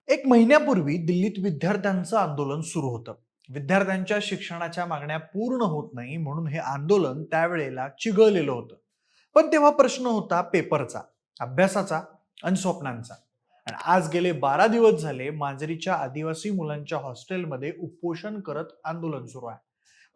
एक महिन्यापूर्वी दिल्लीत विद्यार्थ्यांचं आंदोलन सुरू होतं. विद्यार्थ्यांच्या शिक्षणाच्या मागण्या पूर्ण होत नाही म्हणून हे आंदोलन त्यावेळेला चिघळलेलं होतं. पण तेव्हा प्रश्न होता पेपरचा, अभ्यासाचा आणि स्वप्नांचा. आणि आज गेले 12 दिवस झाले मांजरीच्या आदिवासी मुलांच्या हॉस्टेलमध्ये उपोषण करत आंदोलन सुरू आहे.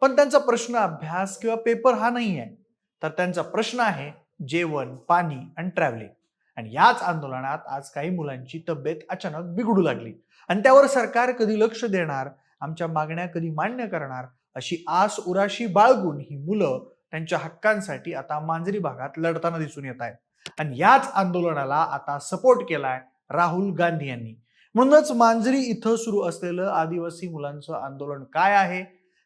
पण त्यांचा प्रश्न अभ्यास किंवा पेपर हा नाही आहे, तर त्यांचा प्रश्न आहे जेवण, पाणी आणि ट्रॅव्हलिंग. आणि याच आंदोलनात आज काही मुलांची तब्येत अचानक बिघडू लागली. आणि त्यावर सरकार कधी लक्ष देणार, आमच्या मागण्या कधी मान्य करणार, अशी आस उराशी बाळगून ही मुलं त्यांच्या हक्कांसाठी आता मांजरी भागात लढताना दिसून येत आहेत. आणि याच आंदोलनाला आता सपोर्ट केलाय राहुल गांधी यांनी. म्हणूनच मांजरी इथं सुरू असलेलं आदिवासी मुलांचं आंदोलन काय आहे,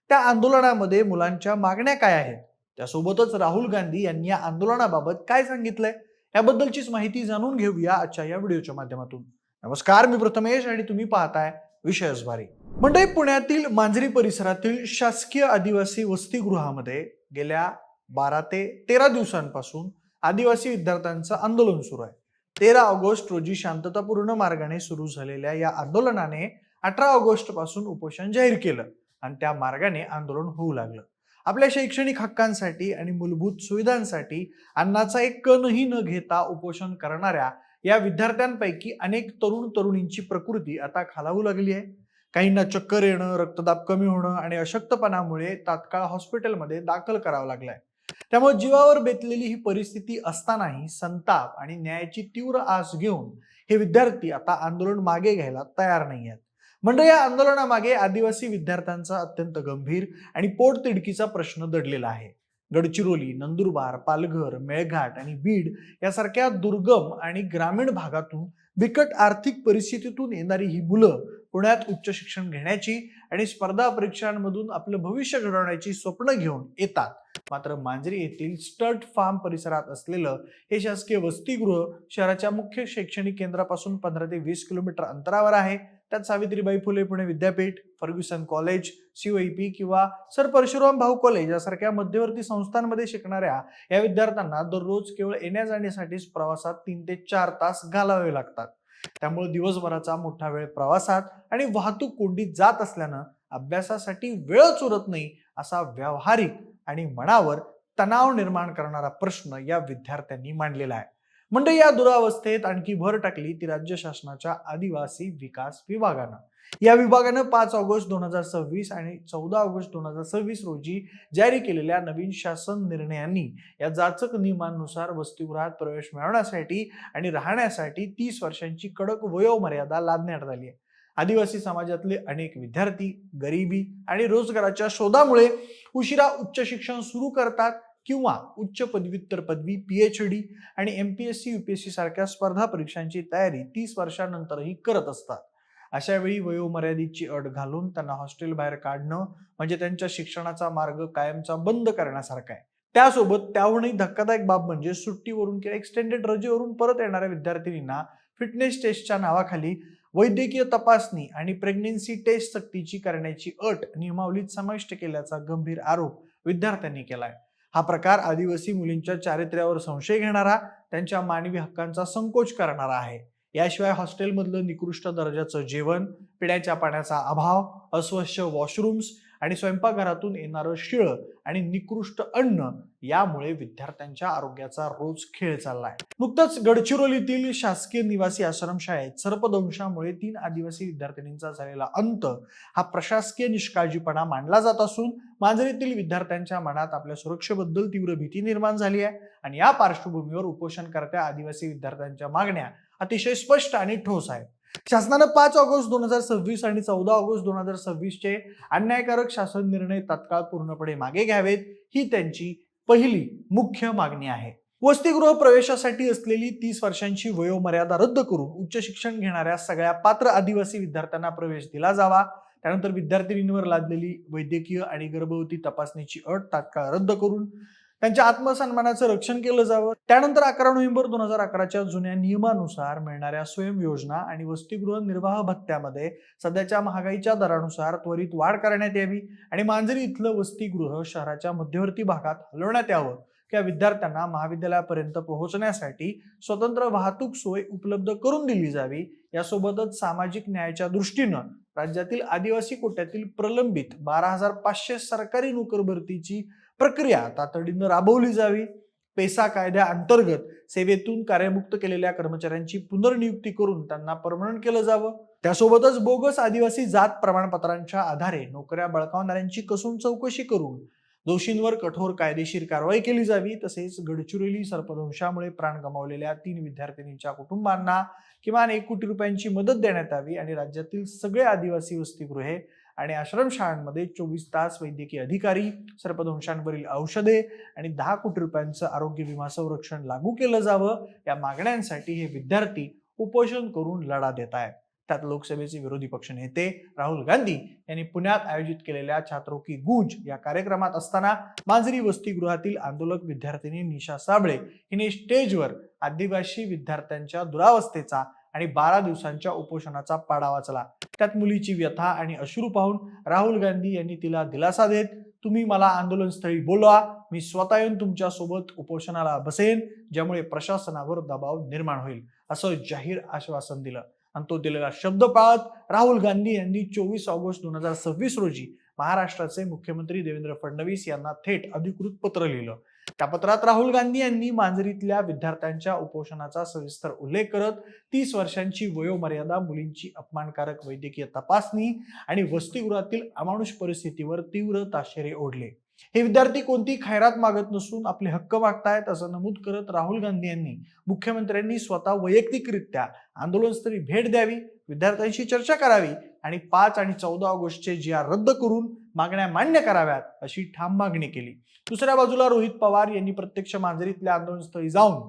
त्या आंदोलनामध्ये मुलांच्या मागण्या काय आहेत, त्यासोबतच राहुल गांधी यांनी या आंदोलनाबाबत काय सांगितलंय, याबद्दलचीच माहिती जाणून घेऊया आजच्या या व्हिडिओच्या माध्यमातून. नमस्कार, मी प्रथमेश आणि तुम्ही पाहताय विषयच भारी. मंडळी, पुण्यातील मांजरी परिसरातील शासकीय आदिवासी वसतिगृहामध्ये गेल्या 12 ते 13 दिवसांपासून आदिवासी विद्यार्थ्यांचं आंदोलन सुरू आहे. 13 ऑगस्ट रोजी शांततापूर्ण मार्गाने सुरू झालेल्या या आंदोलनाने 18 ऑगस्ट पासून उपोषण जाहीर केलं आणि त्या मार्गाने आंदोलन होऊ लागलं. आपल्या शैक्षणिक हक्कांसाठी आणि मूलभूत सुविधांसाठी अन्नाचा एक कणही न घेता उपोषण करणाऱ्या या विद्यार्थ्यांपैकी अनेक तरुण तरुणींची प्रकृती आता खालावू लागली आहे. काहींना चक्कर येणं, रक्तदाब कमी होणं आणि अशक्तपणामुळे तात्काळ हॉस्पिटलमध्ये दाखल करावं लागलंय. त्यामुळे जीवावर बेतलेली ही परिस्थिती असतानाही संताप आणि न्यायाची तीव्र आस घेऊन हे विद्यार्थी आता आंदोलन मागे घ्यायला तयार नाही आहेत. म्हणजे या आंदोलनामागे आदिवासी विद्यार्थ्यांचा अत्यंत गंभीर आणि पोटतिडकीचा प्रश्न दडलेला आहे. गडचिरोली, नंदुरबार, पालघर, मेळघाट आणि बीड यासारख्या दुर्गम आणि ग्रामीण भागातून बिकट आर्थिक परिस्थितीतून येणारी ही मुलं पुण्यात उच्च शिक्षण घेण्याची आणि स्पर्धा परीक्षांमधून आपलं भविष्य घडवण्याची स्वप्न घेऊन येतात. मात्र मांजरी येथील स्टर्ट फार्म परिसरात असलेलं हे शासकीय वसतिगृह शहराच्या मुख्य शैक्षणिक केंद्रापासून 15 ते 20 किलोमीटर अंतरावर आहे. त्यात सावित्रीबाई फुले पुणे विद्यापीठ, फर्ग्युसन कॉलेज, COEP किंवा सर परशुराम भाऊ कॉलेज यासारख्या मध्यवर्ती संस्थांमध्ये शिकणाऱ्या या विद्यार्थ्यांना दररोज केवळ येण्या जाण्यासाठीच प्रवासात 3 ते 4 तास घालावे लागतात. त्यामुळे दिवसभराचा मोठा वेळ प्रवासात आणि वाहतूक कोंडीत जात असल्यानं अभ्यासासाठी वेळच उरत नाही, असा व्यावहारिक आणि मनावर तणाव निर्माण करणारा प्रश्न या विद्यार्थ्यांनी मांडलेला आहे. म्हणजे या दुरावस्थेत आणखी भर टाकली ती राज्य शासनाच्या आदिवासी विकास विभागानं. या विभागानं 5 ऑगस्ट 2026 आणि 14 ऑगस्ट 2026 रोजी जारी केलेल्या नवीन शासन निर्णयांनी या जाचक नियमांनुसार वसतिगृहात प्रवेश मिळवण्यासाठी आणि राहण्यासाठी 30 वर्षांची कडक वयोमर्यादा लादण्यात आली आहे. आदिवासी समाजातले अनेक विद्यार्थी गरिबी आणि रोजगाराच्या शोधामुळे उशिरा उच्च शिक्षण सुरू करतात किंवा उच्च पदव्युत्तर पदवी, PhD आणि MPSC UPSC सारख्या स्पर्धा परीक्षांची तयारी 30 वर्षांनंतरही करत असतात. अशा वेळी वयोमर्यादेची अट घालून त्यांना हॉस्टेल बाहेर काढणं म्हणजे त्यांच्या शिक्षणाचा मार्ग कायमचा बंद करण्यासारखा आहे. त्यासोबत त्याहूनही धक्कादायक बाब म्हणजे सुट्टीवरून किंवा एक्सटेंडेड रजेवरून परत येणाऱ्या विद्यार्थिनींना फिटनेस टेस्टच्या नावाखाली वैद्यकीय तपासणी आणि प्रेग्नेन्सी टेस्ट सक्तीची करण्याची अट नियमावलीत समाविष्ट केल्याचा गंभीर आरोप विद्यार्थ्यांनी केलाय. हा प्रकार आदिवासी मुलींच्या चारित्र्यावर संशय घेणारा, त्यांच्या मानवी हक्कांचा संकोच करणारा आहे. याशिवाय हॉस्टेलमधलं निकृष्ट दर्जाचं जेवण, पिण्याच्या पाण्याचा अभाव, अस्वच्छ वॉशरूम्स आणि स्वयंपाकघरातून येणारं शिळं आणि निकृष्ट अन्न यामुळे विद्यार्थ्यांच्या आरोग्याचा रोज खेळ चाललाय. नुकतंच गडचिरोलीतील शासकीय निवासी आश्रमशाळेत सर्पदंशामुळे 3 आदिवासी विद्यार्थिनींचा झालेला अंत हा प्रशासकीय निष्काळजीपणा मानला जात असून मांजरीतील विद्यार्थ्यांच्या मनात आपल्या सुरक्षेबद्दल तीव्र भीती निर्माण झाली आहे. आणि या पार्श्वभूमीवर उपोषणकर्त्या आदिवासी विद्यार्थ्यांच्या मागण्या अतिशय स्पष्ट आणि ठोस आहेत. शासनानं 5 ऑगस्ट 2026 आणि 14 ऑगस्ट 2026 चे अन्यायकारक शासन निर्णय तात्काळ पूर्णपणे मागे घ्यावेत, ही त्यांची पहिली मुख्य मागणी आहे. वसतिगृह प्रवेशासाठी असलेली 30 वर्षांची वयोमर्यादा रद्द करून उच्च शिक्षण घेणाऱ्या सगळ्या पात्र आदिवासी विद्यार्थ्यांना प्रवेश दिला जावा. त्यानंतर विद्यार्थिनींवर लादलेली वैद्यकीय आणि गर्भवती तपासणीची अट तात्काळ रद्द करून त्यांच्या आत्मसन्मानाचं रक्षण केलं जावं. त्यानंतर 11 नोव्हेंबर 2011च्या जुन्या नियमानुसार मिळणाऱ्या स्वयं योजना आणि वसतिगृह निर्वाह भत्त्यामध्ये सध्याच्या महागाईच्या दरानुसार त्वरित वाढ करण्यात यावी आणि मांजरी इथलं वसतिगृह शहराच्या मध्यवर्ती भागात हलवण्यात यावं. की या विद्यार्थ्यांना महाविद्यालयापर्यंत पोहोचण्यासाठी स्वतंत्र वाहतूक सोय उपलब्ध करून दिली जावी। यासोबतच सामाजिक न्यायाच्या दृष्टीनं राज्यातील आदिवासी कोट्यातील प्रलंबित 12,500 सरकारी नोकर भरतीची प्रक्रिया तातडीनं राबवली जावी। पेसा कायद्याअंतर्गत सेवेतून कार्यमुक्त केलेल्या कर्मचाऱ्यांची पुनर्नियुक्ती करून त्यांना परमनंट केलं जावं। त्यासोबतच बोगस आदिवासी जात प्रमाणपत्रांच्या आधारे नोकऱ्या बळकावणाऱ्यांची कसून चौकशी करून दोषींवर कठोर कायदेशीर कारवाई केली जावी। तसेच गडचिरोली सर्पदंशामुळे प्राण गमावलेल्या 3 विद्यार्थिनींच्या कुटुंबांना किमान 1 कोटी रुपयांची मदत देण्यात यावी आणि राज्यातील सगळे आदिवासी वसतिगृहे आणि आश्रमशाळांमध्ये 24 तास वैद्यकीय अधिकारी, सर्पदंशांवरील औषधे आणि 10 कोटी रुपयांचं आरोग्य विमा संरक्षण लागू केलं जावं। या मागण्यांसाठी हे विद्यार्थी उपोषण करून लढा देत आहेत। त्यात लोकसभेचे विरोधी पक्ष नेते राहुल गांधी यांनी पुण्यात आयोजित केलेल्या छात्रों की गूंज या कार्यक्रमात असताना मांजरी वसतिगृहातील आंदोलक विद्यार्थिनी निशा साबळे हिने स्टेजवर आदिवासी विद्यार्थ्यांच्या दुरावस्थेचा आणि 12 दिवसांच्या उपोषणाचा पाडा वाचला। त्यात मुलीची व्यथा आणि अश्रू पाहून राहुल गांधी यांनी तिला दिलासा देत, तुम्ही मला आंदोलनस्थळी बोलवा, मी स्वतः येऊन तुमच्या सोबत उपोषणाला बसेन, ज्यामुळे प्रशासनावर दबाव निर्माण होईल, असं जाहीर आश्वासन दिलं। आणि तो दिलेला शब्द पाळत राहुल गांधी यांनी 24 ऑगस्ट 2026 रोजी महाराष्ट्राचे मुख्यमंत्री देवेंद्र फडणवीस यांना थेट अधिकृत पत्र लिहिलं। त्या पत्रात राहुल गांधी यांनी मांजरीतल्या विद्यार्थ्यांच्या उपोषणाचा सविस्तर उल्लेख करत 30 वर्षांची वयोमर्यादा, मुलींची अपमानकारक वैद्यकीय तपासणी आणि वसतिगृहातील अमानुष परिस्थितीवर तीव्र ताशेरे ओढले। हे विद्यार्थी कोणती खैरात मागत नसून आपले हक्क मागतायत असं नमूद करत राहुल गांधी यांनी मुख्यमंत्र्यांनी स्वतः वैयक्तिकरित्या आंदोलनस्थळी भेट द्यावी, विद्यार्थ्यांशी चर्चा करावी आणि 5 आणि 14 ऑगस्टचे GR रद्द करून मागण्या मान्य कराव्यात अशी ठाम मागणी केली। दुसऱ्या बाजूला रोहित पवार यांनी प्रत्यक्ष मांजरीतल्या आंदोलनस्थळी जाऊन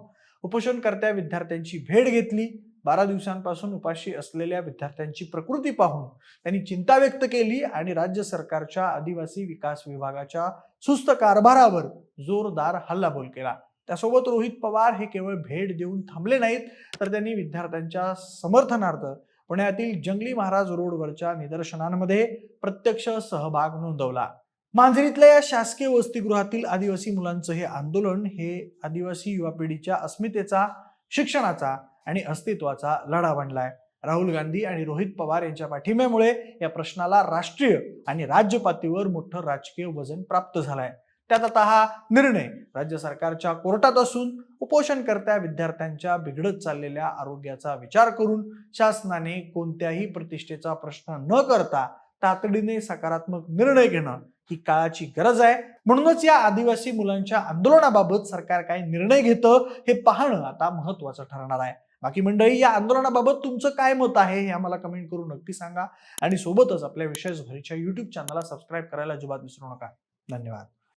उपोषणकर्त्या विद्यार्थ्यांची भेट घेतली। 12 दिवसांपासून उपाशी असलेल्या विद्यार्थ्यांची प्रकृती पाहून त्यांनी चिंता व्यक्त केली आणि राज्य सरकारच्या आदिवासी विकास विभागाच्या सुस्त कारभारावर जोरदार हल्लाबोल केला। त्यासोबत रोहित पवार हे केवळ भेट देऊन थांबले नाहीत, तर त्यांनी विद्यार्थ्यांच्या समर्थनार्थ पुण्यातील जंगली महाराज रोडवरच्या निदर्शनांमध्ये प्रत्यक्ष सहभाग नोंदवला। मांजरीतल्या या शासकीय वसतिगृहातील आदिवासी मुलांचं हे आंदोलन हे आदिवासी युवा पिढीच्या अस्मितेचा, शिक्षणाचा आणि अस्तित्वाचा लढा बनलाय। राहुल गांधी आणि रोहित पवार यांच्या पाठिंब्यामुळे या प्रश्नाला राष्ट्रीय आणि राज्य पातळीवर मोठं राजकीय वजन प्राप्त झालंय। त्यात आता हा निर्णय राज्य सरकारच्या कोर्टात असून उपोषणकर्त्या विद्यार्थ्यांच्या बिघडत चाललेल्या आरोग्याचा विचार करून शासनाने कोणत्याही प्रतिष्ठेचा प्रश्न न करता तातडीने सकारात्मक निर्णय घेणं ही काळाची गरज आहे। म्हणूनच या आदिवासी मुलांच्या आंदोलनाबाबत सरकार काय निर्णय घेतं हे पाहणं आता महत्त्वाचं ठरणार आहे। बाकी मंडळी, या आंदोलनाबाबत तुमचं काय मत आहे हे आम्हाला कमेंट करून नक्की सांगा आणि सोबतच आपल्या विशेष भरीच्या YouTube चॅनलला सबस्क्राईब करायला अजिबात विसरू नका। धन्यवाद।